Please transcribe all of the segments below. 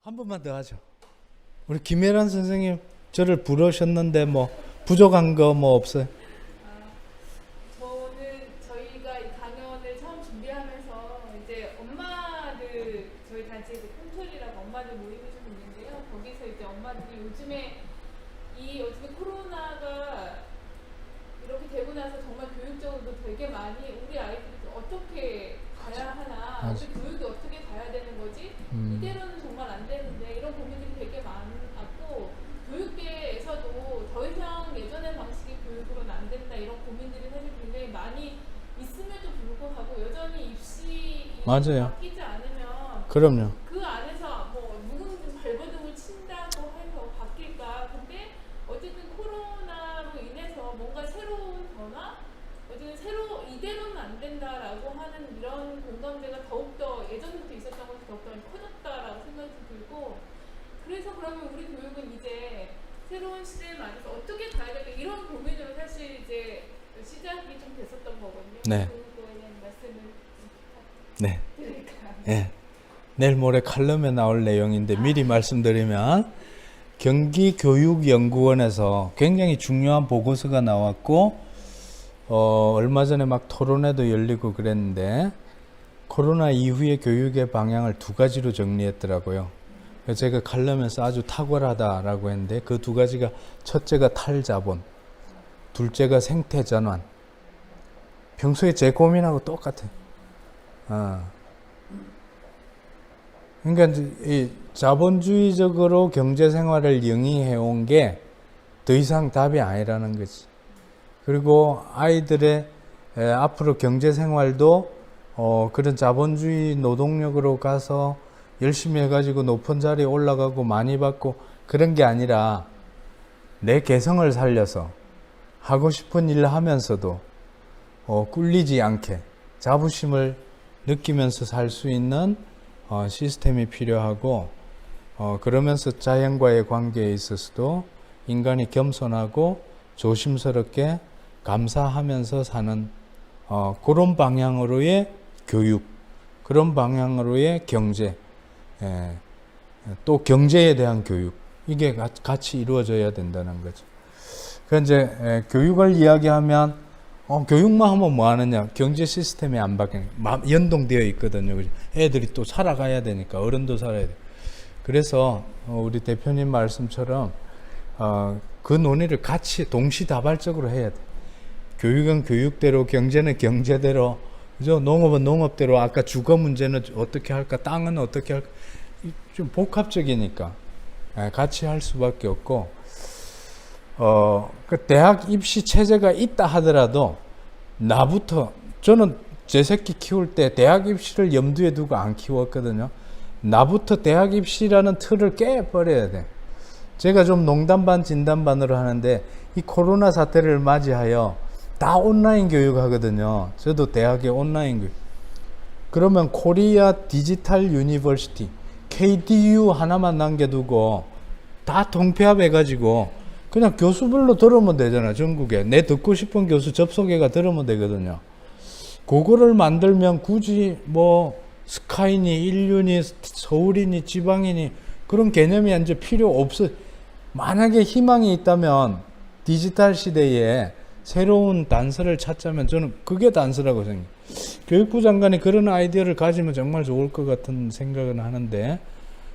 한 번만 더 하죠. 우리 김혜란 선생님 저를 부르셨는데 뭐 부족한 거 뭐 없어요? 저는 저희가 이 강연을 처음 준비하면서 이제 엄마들 저희 단체에 콘솔이라고 엄마들 모임이 좀 있는데요. 거기서 이제 엄마들이 요즘에 코로나가 이렇게 되고 나서 정말 교육적으로도 되게 많이 우리 아이들이 어떻게 가야 하나, 우리 교육이 어떻게 가야 되는 거지? 이대로는 정말 안 되는데 이런 고민들이 되게 많았고 교육계에서도 더 이상 예전의 방식의 교육으로는 안 된다 이런 고민들이 사실 굉장히 많이 있음에도 불구하고 여전히 입시 맞아요. 바뀌지 않으면 그럼요. 그 안에서 뭐 누구는 발버둥을 친다고 해서 바뀔까? 근데 어쨌든 코로나로 인해서 뭔가 새로운 변화, 어쨌든 이대로는 안 된다라고 하는 이런 공감대가 더욱더 예전부터 있었던 것이 더욱더 커졌다라고 생각이 들고, 그래서 그러면 우리 교육은 이제 새로운 시대에 맞아서 어떻게 가야 될까 이런 고민으로 사실 이제 시작이 좀 됐었던 거거든요. 네. 그거에 대한 말씀을 네. 드릴까요? 예. 내일 모레 칼럼에 나올 내용인데 미리 말씀드리면 경기교육연구원에서 굉장히 중요한 보고서가 나왔고 얼마 전에 막 토론회도 열리고 그랬는데 코로나 이후의 교육의 방향을 두 가지로 정리했더라고요. 그래서 제가 칼럼에서 아주 탁월하다라고 했는데 그 두 가지가 첫째가 탈자본, 둘째가 생태전환. 평소에 제 고민하고 똑같아요. 그러니까 이제 이 자본주의적으로 경제생활을 영위해온 게 더 이상 답이 아니라는 거지. 그리고 아이들의 앞으로 경제생활도 그런 자본주의 노동력으로 가서 열심히 해가지고 높은 자리에 올라가고 많이 받고 그런 게 아니라 내 개성을 살려서 하고 싶은 일을 하면서도 꿀리지 않게 자부심을 느끼면서 살 수 있는 시스템이 필요하고 그러면서 자연과의 관계에 있어서도 인간이 겸손하고 조심스럽게 감사하면서 사는 그런 방향으로의 교육, 그런 방향으로의 경제, 또 경제에 대한 교육, 이게 같이 이루어져야 된다는 거죠. 그래서 이제 교육을 이야기하면 교육만 하면 뭐 하느냐? 경제 시스템이 안 바뀌는 연동되어 있거든요. 그죠? 애들이 또 살아가야 되니까 어른도 살아야 돼. 그래서 우리 대표님 말씀처럼 그 논의를 같이 동시다발적으로 해야 돼. 교육은 교육대로, 경제는 경제대로, 그죠? 농업은 농업대로. 아까 주거 문제는 어떻게 할까? 땅은 어떻게 할까? 좀 복합적이니까 같이 할 수밖에 없고. 그 대학 입시 체제가 있다 하더라도 나부터 저는 제 새끼 키울 때 대학 입시를 염두에 두고 안 키웠거든요. 나부터 대학 입시라는 틀을 깨버려야 돼. 제가 좀 농담 반 진담 반으로 하는데 이 코로나 사태를 맞이하여 다 온라인 교육 하거든요. 저도 대학에 온라인 교육. 그러면 코리아 디지털 유니버시티 KDU 하나만 남겨두고 다 통폐합해가지고 그냥 교수별로 들으면 되잖아. 전국에 내 듣고 싶은 교수 접속해가 들으면 되거든요. 그거를 만들면 굳이 뭐 스카이니 인륜이 서울이니 지방이니 그런 개념이 이제 필요 없어. 만약에 희망이 있다면 디지털 시대에 새로운 단서를 찾자면 저는 그게 단서라고 생각해요. 교육부 장관이 그런 아이디어를 가지면 정말 좋을 것 같은 생각은 하는데,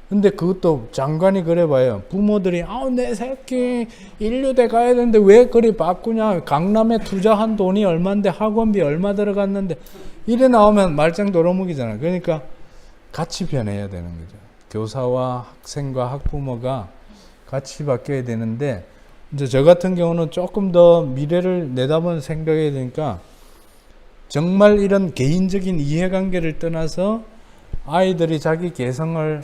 근데 그것도 장관이 그래봐요. 부모들이 내 새끼 인류대 가야 되는데 왜 그리 바꾸냐, 강남에 투자한 돈이 얼만데 학원비 얼마 들어갔는데 이래 나오면 말짱 도루묵이잖아. 그러니까 같이 변해야 되는 거죠. 교사와 학생과 학부모가 같이 바뀌어야 되는데, 이제 저 같은 경우는 조금 더 미래를 내다보는 생각해야 되니까 정말 이런 개인적인 이해관계를 떠나서 아이들이 자기 개성을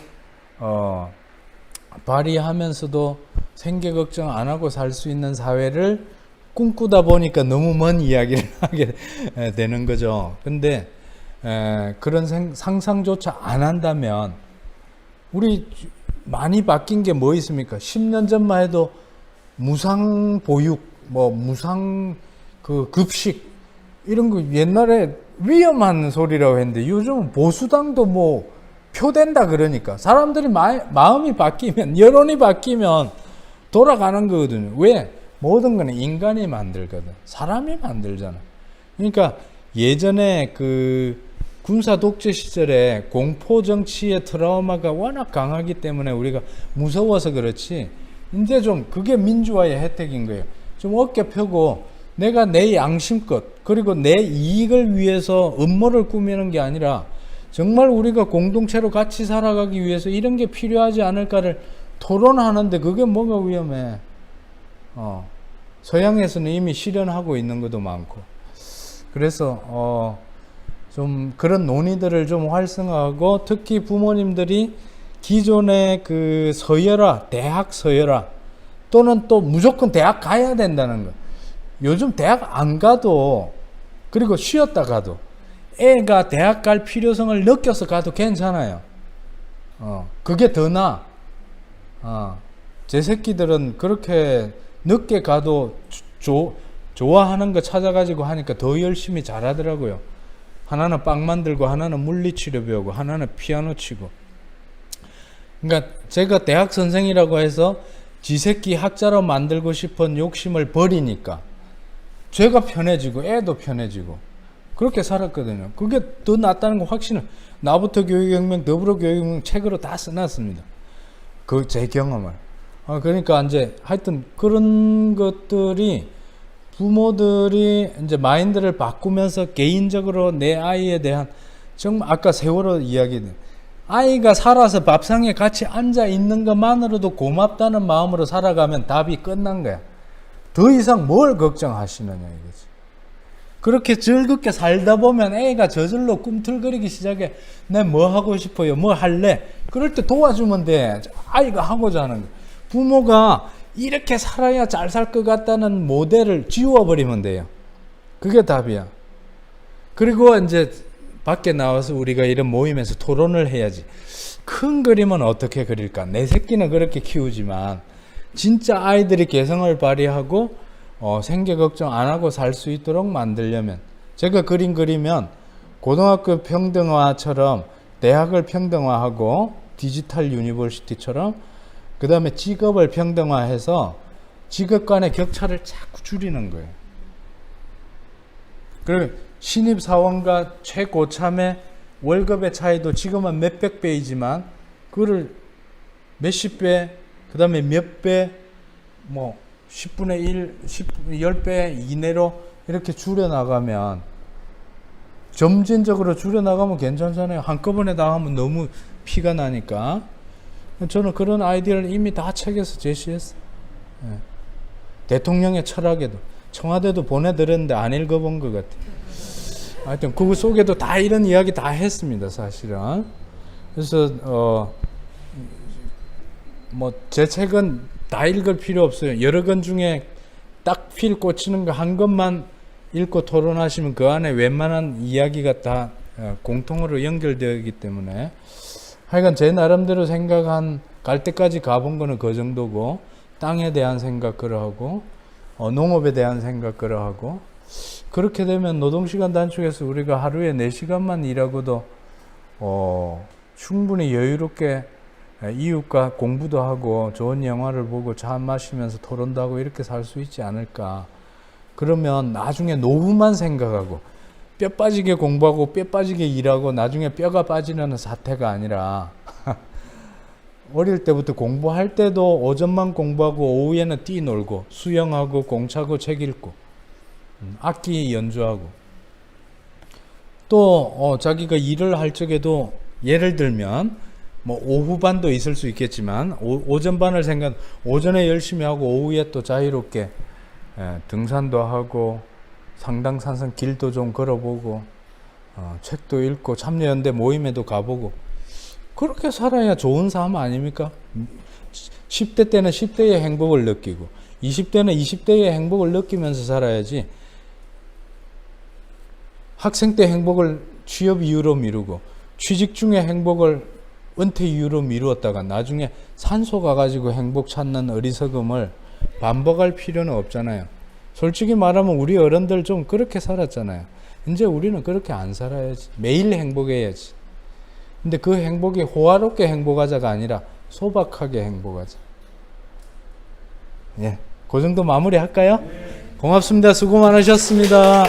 발휘하면서도 생계 걱정 안 하고 살 수 있는 사회를 꿈꾸다 보니까 너무 먼 이야기를 하게 되는 거죠. 근데 그런 상상조차 안 한다면 우리 많이 바뀐 게 뭐 있습니까? 10년 전만 해도 무상 보육, 무상 급식 이런 거 옛날에 위험한 소리라고 했는데 요즘은 보수당도 표된다 그러니까. 사람들이 마음이 바뀌면, 여론이 바뀌면 돌아가는 거거든요. 왜? 모든 건 인간이 만들거든. 사람이 만들잖아. 그러니까 예전에 그 군사 독재 시절에 공포 정치의 트라우마가 워낙 강하기 때문에 우리가 무서워서 그렇지, 이제 좀 그게 민주화의 혜택인 거예요. 좀 어깨 펴고 내가 내 양심껏 그리고 내 이익을 위해서 음모를 꾸미는 게 아니라 정말 우리가 공동체로 같이 살아가기 위해서 이런 게 필요하지 않을까를 토론하는데 그게 뭐가 위험해. 서양에서는 이미 실현하고 있는 것도 많고. 그래서 좀 그런 논의들을 좀 활성화하고, 특히 부모님들이 기존의 그 서열화, 대학 서열화, 또는 또 무조건 대학 가야 된다는 거. 요즘 대학 안 가도, 그리고 쉬었다 가도 애가 대학 갈 필요성을 느껴서 가도 괜찮아요. 그게 더 나아. 제 새끼들은 그렇게 늦게 가도 좋아하는 거 찾아가지고 하니까 더 열심히 잘하더라고요. 하나는 빵 만들고, 하나는 물리치료 배우고, 하나는 피아노 치고. 그러니까 제가 대학 선생이라고 해서 지 새끼 학자로 만들고 싶은 욕심을 버리니까 제가 편해지고 애도 편해지고 그렇게 살았거든요. 그게 더 낫다는 거 확신을, 나부터 교육혁명, 더불어 교육혁명 책으로 다 써놨습니다. 그 제 경험을. 그러니까 이제 하여튼 그런 것들이 부모들이 이제 마인드를 바꾸면서 개인적으로 내 아이에 대한, 정말 아까 세월호 이야기는, 아이가 살아서 밥상에 같이 앉아 있는 것만으로도 고맙다는 마음으로 살아가면 답이 끝난 거야. 더 이상 뭘 걱정하시느냐 이거지. 그렇게 즐겁게 살다 보면 애가 저절로 꿈틀거리기 시작해. 내 뭐 하고 싶어요? 뭐 할래? 그럴 때 도와주면 돼. 아이가 하고자 하는 거. 부모가 이렇게 살아야 잘 살 것 같다는 모델을 지워버리면 돼요. 그게 답이야. 그리고 이제 밖에 나와서 우리가 이런 모임에서 토론을 해야지. 큰 그림은 어떻게 그릴까? 내 새끼는 그렇게 키우지만 진짜 아이들이 개성을 발휘하고 생계 걱정 안 하고 살 수 있도록 만들려면, 제가 그림 그리면 고등학교 평등화처럼 대학을 평등화하고 디지털 유니버시티처럼, 그 다음에 직업을 평등화해서 직업 간의 격차를 자꾸 줄이는 거예요. 그리고 신입사원과 최고참의 월급의 차이도 지금은 몇백 배이지만 그거를 몇십 배, 그 다음에 몇 배, 뭐 10분의 1, 10배 이내로 이렇게 줄여나가면, 점진적으로 줄여나가면 괜찮잖아요. 한꺼번에 다 하면 너무 피가 나니까. 저는 그런 아이디어를 이미 다 책에서 제시했어요. 예. 대통령의 철학에도, 청와대도 보내드렸는데 안 읽어본 것 같아요. 하여튼 그 속에도 다 이런 이야기 다 했습니다, 사실은. 그래서 뭐 제 책은 다 읽을 필요 없어요. 여러 권 중에 딱 필 꽂히는 거 한 것만 읽고 토론하시면 그 안에 웬만한 이야기가 다 공통으로 연결되어 있기 때문에, 하여간 제 나름대로 생각한, 갈 때까지 가본 거는 그 정도고, 땅에 대한 생각 그러하고 농업에 대한 생각 그러하고, 그렇게 되면 노동시간 단축해서 우리가 하루에 4시간만 일하고도 충분히 여유롭게 이웃과 공부도 하고 좋은 영화를 보고 차 마시면서 토론도 하고 이렇게 살 수 있지 않을까. 그러면 나중에 노후만 생각하고 뼈 빠지게 공부하고 뼈 빠지게 일하고 나중에 뼈가 빠지는 사태가 아니라 어릴 때부터 공부할 때도 오전만 공부하고 오후에는 뛰놀고 수영하고 공차고 책 읽고 악기 연주하고, 또 자기가 일을 할 적에도 예를 들면 뭐 오후반도 있을 수 있겠지만 오전반을 생각, 오전에 열심히 하고 오후에 또 자유롭게 등산도 하고 상당산성 길도 좀 걸어보고 책도 읽고 참여연대 모임에도 가보고, 그렇게 살아야 좋은 삶 아닙니까? 10대 때는 10대의 행복을 느끼고 20대는 20대의 행복을 느끼면서 살아야지, 학생 때 행복을 취업 이후로 미루고 취직 중에 행복을 은퇴 이후로 미루었다가 나중에 산소 가가지고 행복 찾는 어리석음을 반복할 필요는 없잖아요. 솔직히 말하면 우리 어른들 좀 그렇게 살았잖아요. 이제 우리는 그렇게 안 살아야지. 매일 행복해야지. 근데 그 행복이 호화롭게 행복하자가 아니라 소박하게 행복하자. 예, 그 정도 마무리 할까요? 고맙습니다. 수고 많으셨습니다.